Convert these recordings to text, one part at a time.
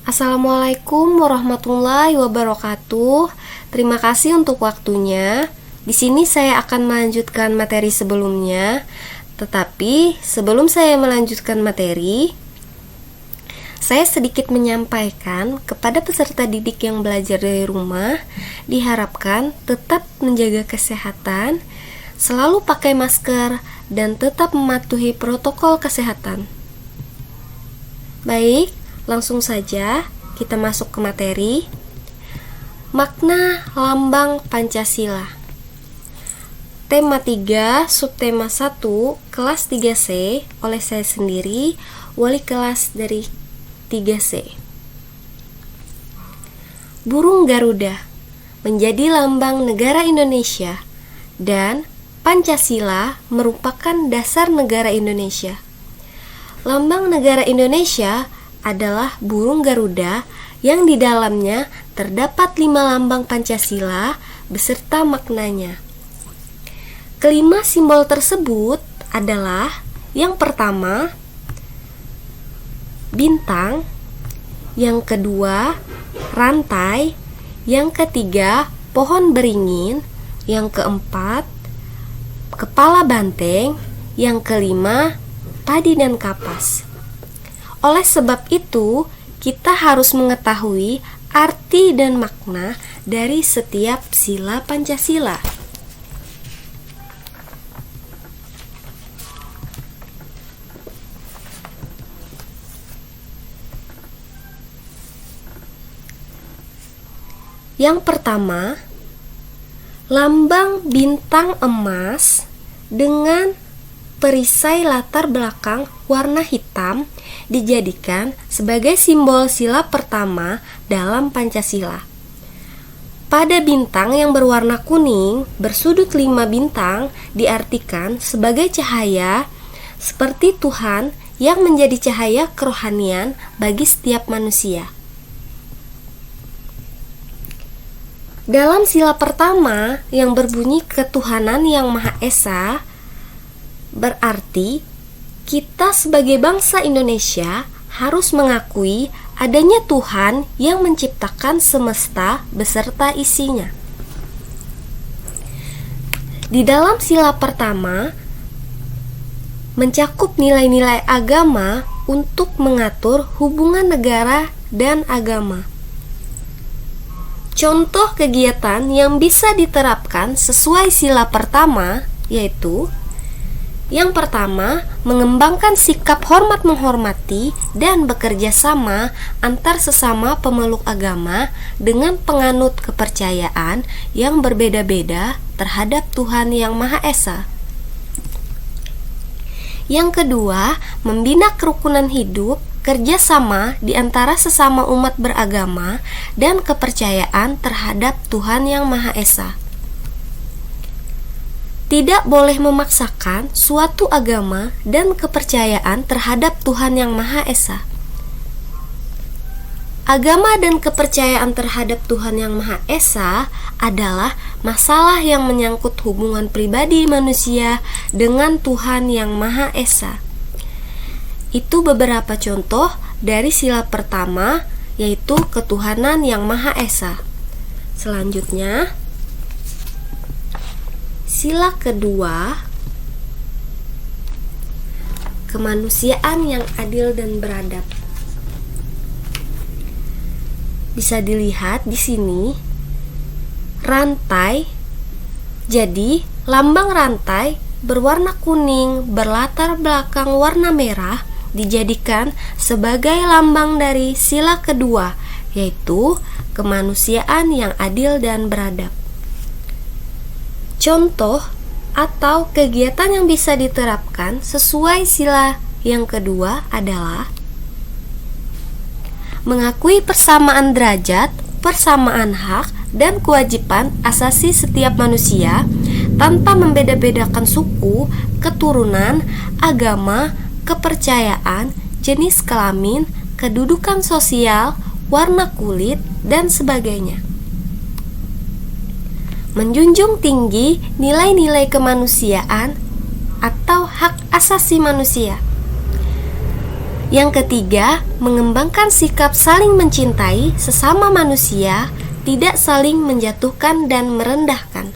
Assalamualaikum warahmatullahi wabarakatuh. Terima kasih untuk waktunya. Di sini saya akan melanjutkan materi sebelumnya. Tetapi sebelum saya melanjutkan materi, saya sedikit menyampaikan kepada peserta didik yang belajar dari rumah, diharapkan tetap menjaga kesehatan, selalu pakai masker, dan tetap mematuhi protokol kesehatan. Baik, langsung saja kita masuk ke materi. Makna lambang Pancasila. Tema 3, subtema 1, kelas 3C oleh saya sendiri, wali kelas dari 3C. Burung Garuda menjadi lambang negara Indonesia dan Pancasila merupakan dasar negara Indonesia. Lambang negara Indonesia adalah burung Garuda yang di dalamnya terdapat 5 lambang Pancasila beserta maknanya. Kelima simbol tersebut adalah yang pertama bintang, yang kedua rantai, yang ketiga pohon beringin, yang keempat kepala banteng, yang kelima padi dan kapas. Oleh sebab itu, kita harus mengetahui arti dan makna dari setiap sila Pancasila. Yang pertama, lambang bintang emas dengan perisai latar belakang warna hitam dijadikan sebagai simbol sila pertama dalam Pancasila. Pada bintang yang berwarna kuning bersudut 5 bintang diartikan sebagai cahaya seperti Tuhan yang menjadi cahaya kerohanian bagi setiap manusia. Dalam sila pertama yang berbunyi ketuhanan yang Maha Esa, berarti kita sebagai bangsa Indonesia harus mengakui adanya Tuhan yang menciptakan semesta beserta isinya. Di dalam sila pertama mencakup nilai-nilai agama untuk mengatur hubungan negara dan agama. Contoh kegiatan yang bisa diterapkan sesuai sila pertama yaitu: yang pertama, mengembangkan sikap hormat menghormati dan bekerja sama antar sesama pemeluk agama dengan penganut kepercayaan yang berbeda-beda terhadap Tuhan yang Maha Esa. Yang kedua, membina kerukunan hidup, kerjasama di antara sesama umat beragama dan kepercayaan terhadap Tuhan yang Maha Esa. Tidak boleh memaksakan suatu agama dan kepercayaan terhadap Tuhan yang Maha Esa. Agama dan kepercayaan terhadap Tuhan yang Maha Esa adalah masalah yang menyangkut hubungan pribadi manusia dengan Tuhan yang Maha Esa. Itu beberapa contoh dari sila pertama, yaitu ketuhanan yang Maha Esa. Selanjutnya, sila kedua, kemanusiaan yang adil dan beradab. Bisa dilihat di sini rantai. Jadi, lambang rantai berwarna kuning berlatar belakang warna merah dijadikan sebagai lambang dari sila kedua, yaitu kemanusiaan yang adil dan beradab. Contoh atau kegiatan yang bisa diterapkan sesuai sila yang kedua adalah mengakui persamaan derajat, persamaan hak, dan kewajiban asasi setiap manusia tanpa membeda-bedakan suku, keturunan, agama, kepercayaan, jenis kelamin, kedudukan sosial, warna kulit, dan sebagainya. Menjunjung tinggi nilai-nilai kemanusiaan atau hak asasi manusia. Yang ketiga, mengembangkan sikap saling mencintai sesama manusia, tidak saling menjatuhkan dan merendahkan.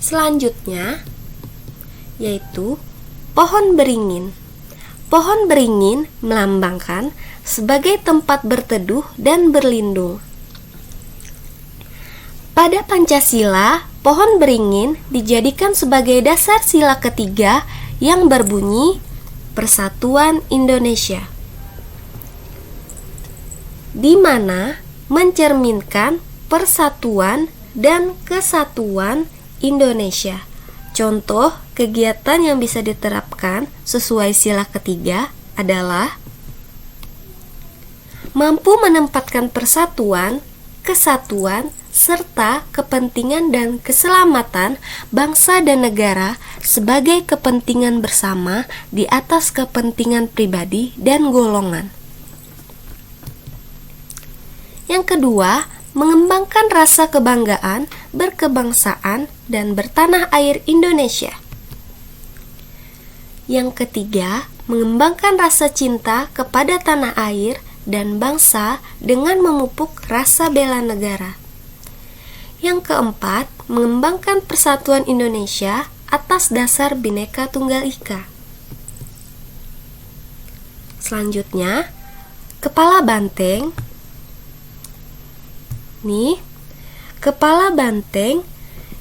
Selanjutnya, yaitu pohon beringin. Pohon beringin melambangkan sebagai tempat berteduh dan berlindung. Pada Pancasila, pohon beringin dijadikan sebagai dasar sila ketiga yang berbunyi Persatuan Indonesia, di mana mencerminkan persatuan dan kesatuan Indonesia. Contoh kegiatan yang bisa diterapkan sesuai sila ketiga adalah mampu menempatkan persatuan, kesatuan, serta kepentingan dan keselamatan bangsa dan negara sebagai kepentingan bersama di atas kepentingan pribadi dan golongan. Yang kedua, mengembangkan rasa kebanggaan, berkebangsaan, dan bertanah air Indonesia. Yang ketiga, mengembangkan rasa cinta kepada tanah air dan bangsa dengan memupuk rasa bela negara. Yang keempat, mengembangkan persatuan Indonesia atas dasar Bhinneka Tunggal Ika. Selanjutnya, kepala banteng. Kepala banteng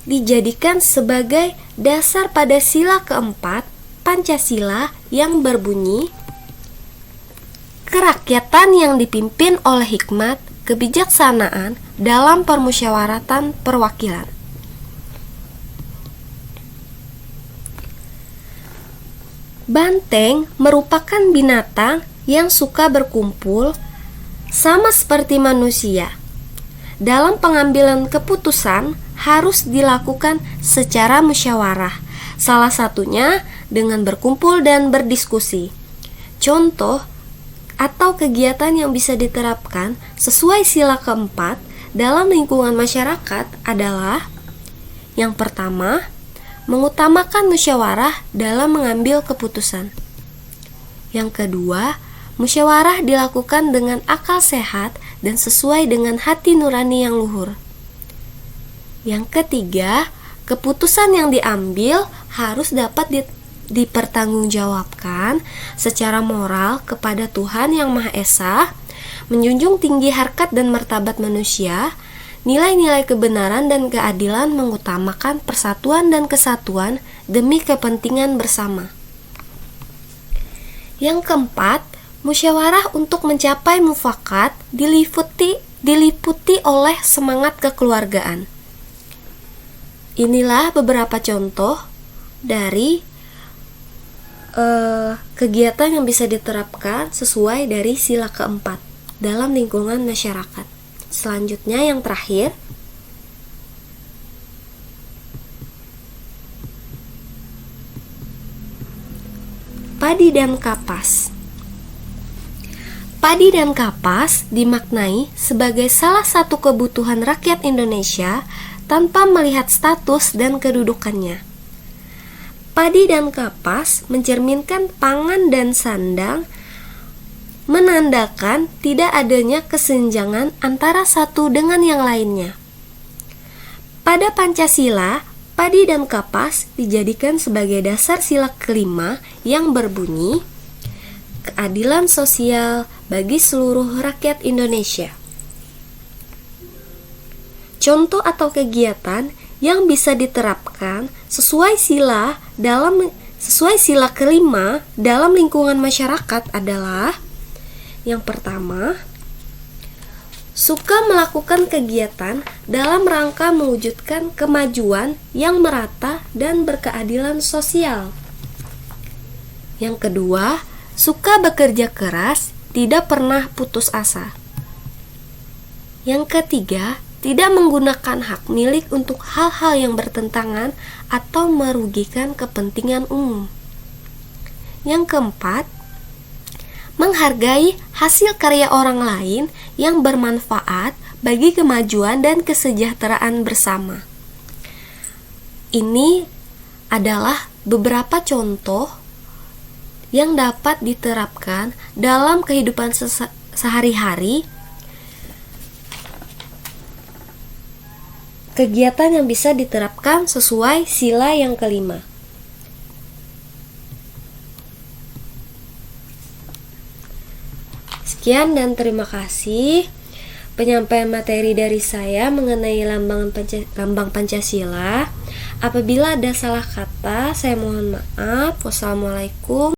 dijadikan sebagai dasar pada sila keempat Pancasila yang berbunyi kerakyatan yang dipimpin oleh hikmat, kebijaksanaan dalam permusyawaratan perwakilan. Banteng merupakan binatang yang suka berkumpul sama seperti manusia. Dalam pengambilan keputusan harus dilakukan secara musyawarah, salah satunya dengan berkumpul dan berdiskusi. Contoh atau kegiatan yang bisa diterapkan sesuai sila keempat dalam lingkungan masyarakat adalah: yang pertama, mengutamakan musyawarah dalam mengambil keputusan. Yang kedua, musyawarah dilakukan dengan akal sehat dan sesuai dengan hati nurani yang luhur. Yang ketiga, keputusan yang diambil harus dapat dipertanggungjawabkan secara moral kepada Tuhan Yang Maha Esa, menjunjung tinggi harkat dan martabat manusia, nilai-nilai kebenaran dan keadilan, mengutamakan persatuan dan kesatuan demi kepentingan bersama. Yang keempat, musyawarah untuk mencapai mufakat diliputi oleh semangat kekeluargaan. Inilah beberapa contoh dari kegiatan yang bisa diterapkan sesuai dari sila keempat dalam lingkungan masyarakat. Selanjutnya yang terakhir, padi dan kapas. Padi dan kapas dimaknai sebagai salah satu kebutuhan rakyat Indonesia tanpa melihat status dan kedudukannya. Padi dan kapas mencerminkan pangan dan sandang, menandakan tidak adanya kesenjangan antara satu dengan yang lainnya. Pada Pancasila, padi dan kapas dijadikan sebagai dasar sila kelima yang berbunyi keadilan sosial bagi seluruh rakyat Indonesia. Contoh atau kegiatan yang bisa diterapkan sesuai sila kelima dalam lingkungan masyarakat adalah: yang pertama, suka melakukan kegiatan dalam rangka mewujudkan kemajuan yang merata dan berkeadilan sosial. Yang kedua, suka bekerja keras, tidak pernah putus asa. Yang ketiga, tidak menggunakan hak milik untuk hal-hal yang bertentangan atau merugikan kepentingan umum. Yang keempat, menghargai hasil karya orang lain yang bermanfaat bagi kemajuan dan kesejahteraan bersama. Ini adalah beberapa contoh yang dapat diterapkan dalam kehidupan sehari-hari, kegiatan yang bisa diterapkan sesuai sila yang kelima. Sekian dan terima kasih penyampaian materi dari saya mengenai lambang Pancasila. Apabila ada salah kata, saya mohon maaf. Wassalamualaikum